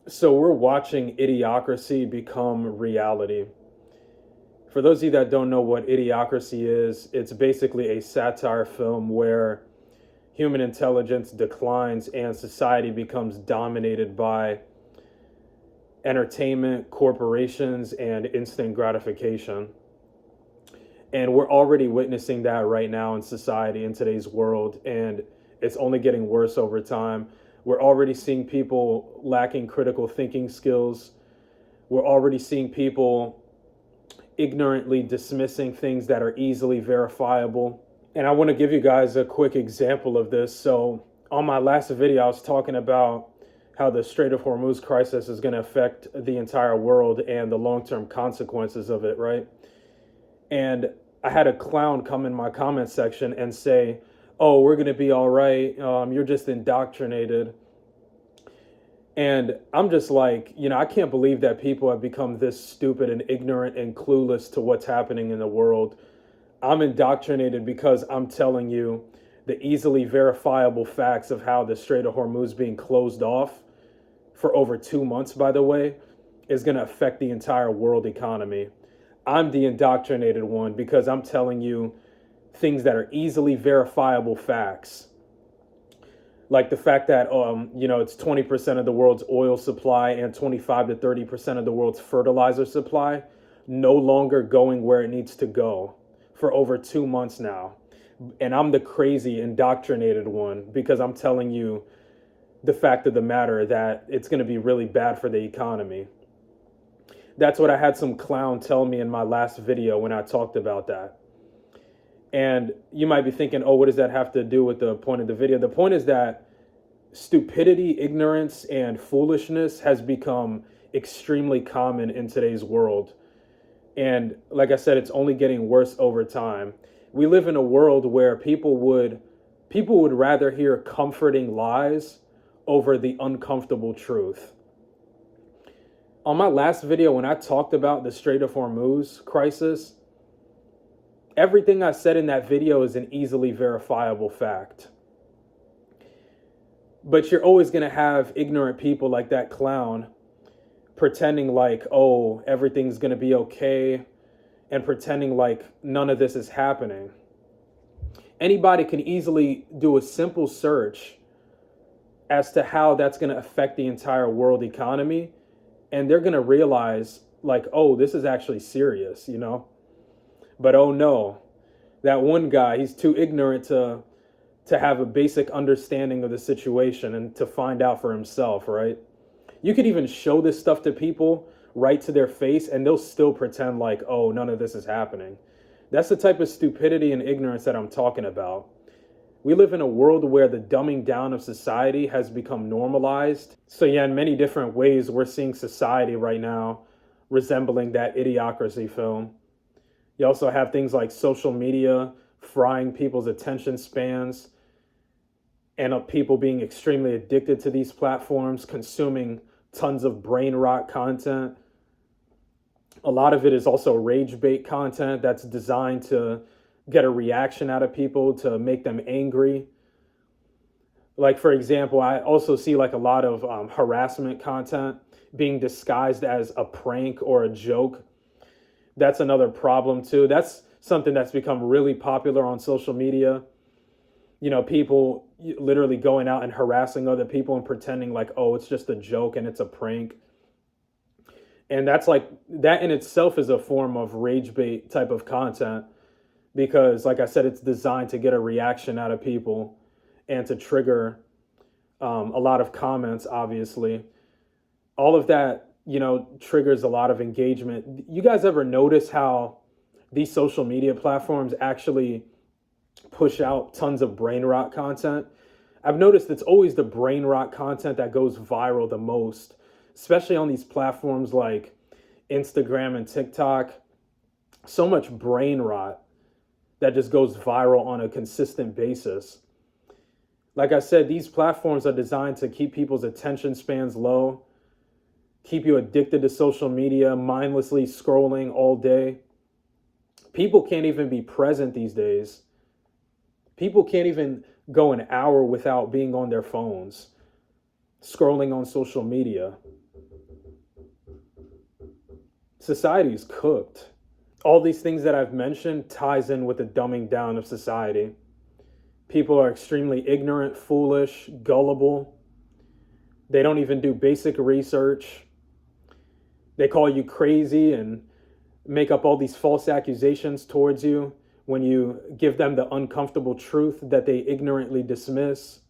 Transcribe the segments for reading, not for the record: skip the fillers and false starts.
So we're watching Idiocracy become reality. For those of you that don't know what Idiocracy is, it's basically a satire film where human intelligence declines and society becomes dominated by entertainment, corporations, and instant gratification. And we're already witnessing that right now in society, in today's world, and it's only getting worse over time. We're already seeing people lacking critical thinking skills. We're already seeing people ignorantly dismissing things that are easily verifiable. And I want to give you guys a quick example of this. So, on my last video, I was talking about how the Strait of Hormuz crisis is going to affect the entire world and the long term consequences of it, right? And I had a clown come in my comment section and say, "Oh, we're going to be all right. You're just indoctrinated." And I'm just like, I can't believe that people have become this stupid and ignorant and clueless to what's happening in the world. I'm indoctrinated because I'm telling you the easily verifiable facts of how the Strait of Hormuz being closed off for over 2 months, by the way, is going to affect the entire world economy. I'm the indoctrinated one because I'm telling you things that are easily verifiable facts, like the fact that it's 20% of the world's oil supply and 25 to 30% of the world's fertilizer supply no longer going where it needs to go for over 2 months now. And I'm the crazy indoctrinated one because I'm telling you the fact of the matter that it's going to be really bad for the economy. That's what I had some clown tell me in my last video when I talked about that. And you might be thinking, oh, what does that have to do with the point of the video? The point is that stupidity, ignorance, and foolishness has become extremely common in today's world. And like I said, it's only getting worse over time. We live in a world where people would rather hear comforting lies over the uncomfortable truth. On my last video, when I talked about the Strait of Hormuz crisis, everything I said in that video is an easily verifiable fact. But you're always going to have ignorant people like that clown pretending like, oh, everything's going to be okay, and pretending like none of this is happening. Anybody can easily do a simple search as to how that's going to affect the entire world economy, and they're going to realize, like, oh, this is actually serious. But oh no, that one guy, he's too ignorant to have a basic understanding of the situation and to find out for himself, right? You could even show this stuff to people right to their face and they'll still pretend like, oh, none of this is happening. That's the type of stupidity and ignorance that I'm talking about. We live in a world where the dumbing down of society has become normalized. So yeah, in many different ways, we're seeing society right now resembling that Idiocracy film. You also have things like social media frying people's attention spans, and of people being extremely addicted to these platforms, consuming tons of brain rot content. A lot of it is also rage bait content that's designed to get a reaction out of people, to make them angry. Like, for example, I also see like a lot of harassment content being disguised as a prank or a joke. That's another problem too. That's something that's become really popular on social media. People literally going out and harassing other people and pretending like, oh, it's just a joke and it's a prank. And that's like, that in itself is a form of rage bait type of content because, like I said, it's designed to get a reaction out of people and to trigger a lot of comments, obviously. All of that, triggers a lot of engagement. You guys ever notice how these social media platforms actually push out tons of brain rot content? I've noticed it's always the brain rot content that goes viral the most, especially on these platforms like Instagram and TikTok. So much brain rot that just goes viral on a consistent basis. Like I said, these platforms are designed to keep people's attention spans low, keep you addicted to social media, mindlessly scrolling all day. People can't even be present these days. People can't even go an hour without being on their phones, scrolling on social media. Society is cooked. All these things that I've mentioned ties in with the dumbing down of society. People are extremely ignorant, foolish, gullible. They don't even do basic research. They call you crazy and make up all these false accusations towards you when you give them the uncomfortable truth that they ignorantly dismiss.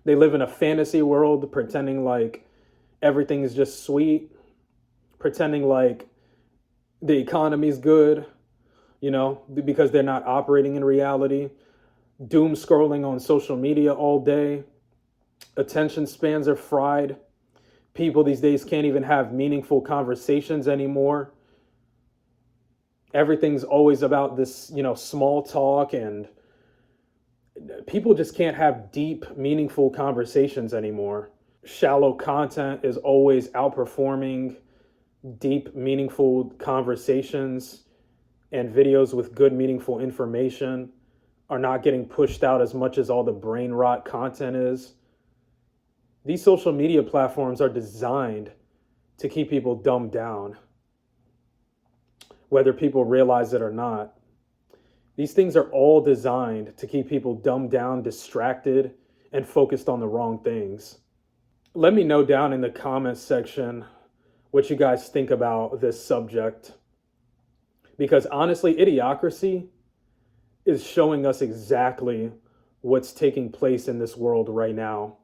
They live in a fantasy world pretending like everything is just sweet, pretending like the economy's good, because they're not operating in reality. Doom scrolling on social media all day. Attention spans are fried. People these days can't even have meaningful conversations anymore. Everything's always about this, small talk, and people just can't have deep, meaningful conversations anymore. Shallow content is always outperforming deep, meaningful conversations, and videos with good, meaningful information are not getting pushed out as much as all the brain rot content is. These social media platforms are designed to keep people dumbed down, whether people realize it or not. These things are all designed to keep people dumbed down, distracted, and focused on the wrong things. Let me know down in the comments section what you guys think about this subject. Because honestly, Idiocracy is showing us exactly what's taking place in this world right now.